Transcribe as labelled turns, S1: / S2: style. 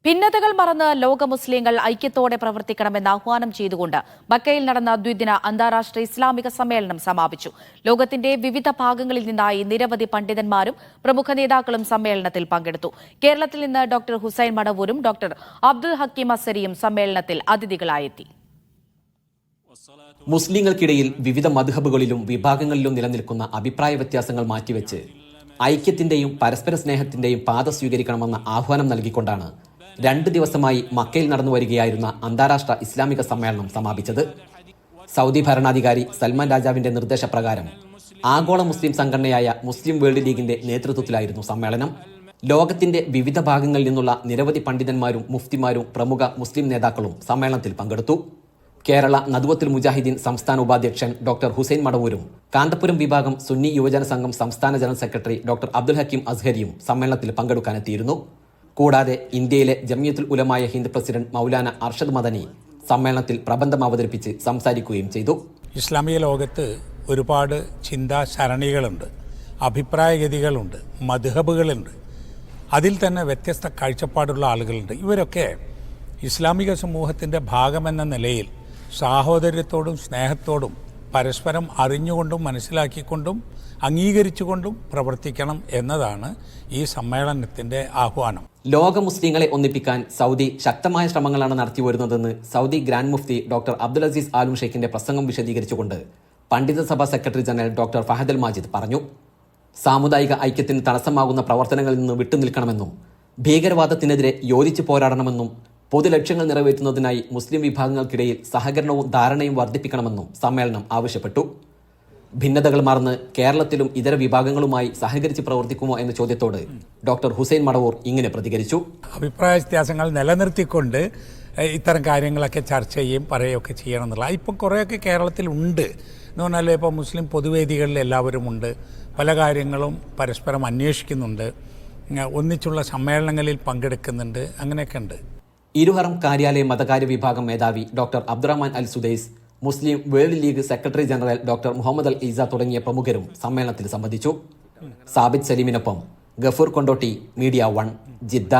S1: ഭിന്നതകൾ മറന്ന് ലോക മുസ്ലിങ്ങൾ ഐക്യത്തോടെ പ്രവർത്തിക്കണമെന്ന് ആഹ്വാനം ചെയ്തുകൊണ്ട് മക്കയിൽ നടന്ന ദ്വിദിന അന്താരാഷ്ട്ര ഇസ്ലാമിക സമ്മേളനം സമാപിച്ചു. ലോകത്തിന്റെ വിവിധ ഭാഗങ്ങളിൽ നിന്നായി നിരവധി പണ്ഡിതന്മാരും പ്രമുഖ നേതാക്കളും സമ്മേളനത്തിൽ പങ്കെടുത്തു. കേരളത്തിൽ നിന്ന് ഡോക്ടർ ഹുസൈൻ മടവൂരും ഡോക്ടർ അബ്ദുൽ ഹക്കീം അസരിയും സമ്മേളനത്തിൽ അതിഥികളായെത്തി.
S2: മുസ്ലിങ്ങൾക്കിടയിൽ വിവിധ മദ്ഹബുകളിലും വിഭാഗങ്ങളിലും നിലനിൽക്കുന്ന അഭിപ്രായ വ്യത്യാസങ്ങൾ മാറ്റിവെച്ച് ഐക്യത്തിന്റെയും പരസ്പര സ്നേഹത്തിന്റെയും പാത സ്വീകരിക്കണമെന്ന ആഹ്വാനം നൽകിക്കൊണ്ടാണ് 2 ദിവസമായി മക്കയിൽ നടന്നു വരികയായിരുന്ന അന്താരാഷ്ട്ര ഇസ്ലാമിക സമ്മേളനം സമാപിച്ചത്. സൗദി ഭരണാധികാരി സൽമാൻ രാജാവിന്റെ നിർദ്ദേശപ്രകാരം ആഗോള മുസ്ലിം സംഘടനയായ മുസ്ലിം വേൾഡ് ലീഗിന്റെ നേതൃത്വത്തിലായിരുന്നു സമ്മേളനം. ലോകത്തിന്റെ വിവിധ ഭാഗങ്ങളിൽ നിന്നുള്ള നിരവധി പണ്ഡിതന്മാരും മുഫ്തിമാരും പ്രമുഖ മുസ്ലിം നേതാക്കളും സമ്മേളനത്തിൽ പങ്കെടുത്തു. കേരള നദ്വത്തുൽ മുജാഹിദീൻ സംസ്ഥാന ഉപാധ്യക്ഷൻ ഡോക്ടർ ഹുസൈൻ മടവൂരും കാന്തപുരം വിഭാഗം സുന്നി യുവജന സംഘം സംസ്ഥാന general secretary doctor Abdul Hakeem അസ്ഹരിയും സമ്മേളനത്തിൽ പങ്കെടുക്കാനെത്തിയിരുന്നു. കൂടാതെ ഇന്ത്യയിലെ ജമിയത്തുൽ ഉലമായ ഹിന്ദ് പ്രസിഡന്റ് മൗലാന അർഷദ് മദനി സമ്മേളനത്തിൽ പ്രബന്ധം അവതരിപ്പിച്ച് സംസാരിക്കുകയും ചെയ്തു.
S3: ഇസ്ലാമിക ലോകത്ത് ഒരുപാട് ചിന്താസരണികളുണ്ട്, അഭിപ്രായഗതികളുണ്ട്, മദ്ഹബുകളുണ്ട്. അതിൽ തന്നെ വ്യത്യസ്ത കാഴ്ചപ്പാടുള്ള ആളുകളുണ്ട്. ഇവരൊക്കെ ഇസ്ലാമിക സമൂഹത്തിൻ്റെ ഭാഗമെന്ന നിലയിൽ സാഹോദര്യത്തോടും സ്നേഹത്തോടും പരസ്പരം അറിഞ്ഞുകൊണ്ടും മനസ്സിലാക്കിക്കൊണ്ടും അംഗീകരിച്ചുകൊണ്ടും പ്രവർത്തിക്കണം എന്നതാണ് ഈ സമ്മേളനത്തിൻ്റെ ആഹ്വാനം.
S2: ലോക മുസ്ലിങ്ങളെ ഒന്നിപ്പിക്കാൻ സൗദി ശക്തമായ ശ്രമങ്ങളാണ് നടത്തിവരുന്നതെന്ന് സൗദി ഗ്രാൻഡ് മുഫ്തി ഡോക്ടർ അബ്ദുൽ അസീസ് ആലും ഷെയ്ഖിന്റെ പ്രസംഗം വിശദീകരിച്ചുകൊണ്ട് പണ്ഡിത സഭ secretary general doctor Fahad Al Majid പറഞ്ഞു. സാമുദായിക ഐക്യത്തിന് തടസ്സമാകുന്ന പ്രവർത്തനങ്ങളിൽ നിന്ന് വിട്ടുനിൽക്കണമെന്നും ഭീകരവാദത്തിനെതിരെ യോജിച്ച് പോരാടണമെന്നും പൊതുലക്ഷ്യങ്ങൾ നിറവേറ്റുന്നതിനായി മുസ്ലിം വിഭാഗങ്ങൾക്കിടയിൽ സഹകരണവും ധാരണയും വർദ്ധിപ്പിക്കണമെന്നും സമ്മേളനം ആവശ്യപ്പെട്ടു. ഭിന്നതകൾ മറന്ന് കേരളത്തിലും ഇതര വിഭാഗങ്ങളുമായി സഹകരിച്ച് പ്രവർത്തിക്കുമോ എന്ന ചോദ്യത്തോട് ഡോക്ടർ ഹുസൈൻ മടവൂർ ഇങ്ങനെ പ്രതികരിച്ചു.
S3: അഭിപ്രായ വ്യത്യാസങ്ങൾ നിലനിർത്തിക്കൊണ്ട് ഇത്തരം കാര്യങ്ങളൊക്കെ ചർച്ച ചെയ്യുകയും പറയുകയൊക്കെ ചെയ്യണം എന്നുള്ള ഇപ്പം കുറേയൊക്കെ കേരളത്തിലുണ്ട് എന്ന് പറഞ്ഞാൽ ഇപ്പോൾ മുസ്ലിം പൊതുവേദികളിൽ എല്ലാവരും ഉണ്ട്, പല കാര്യങ്ങളും പരസ്പരം അന്വേഷിക്കുന്നുണ്ട്, ഒന്നിച്ചുള്ള സമ്മേളനങ്ങളിൽ പങ്കെടുക്കുന്നുണ്ട്, അങ്ങനെയൊക്കെ ഉണ്ട്.
S2: ഇരുഹറം കാര്യാലയ മതകാര്യ വിഭാഗം മേധാവി doctor Abdurrahman al Sudais, Muslim world league secretary general doctor Muhammad al Isa തുടങ്ങിയ പ്രമുഖരും സമ്മേളനത്തിൽ സംബന്ധിച്ചു. സാബിത് സലീമിനൊപ്പം ഗഫൂർ കൊണ്ടോട്ടി, മീഡിയ 1, ജിദ്ദ.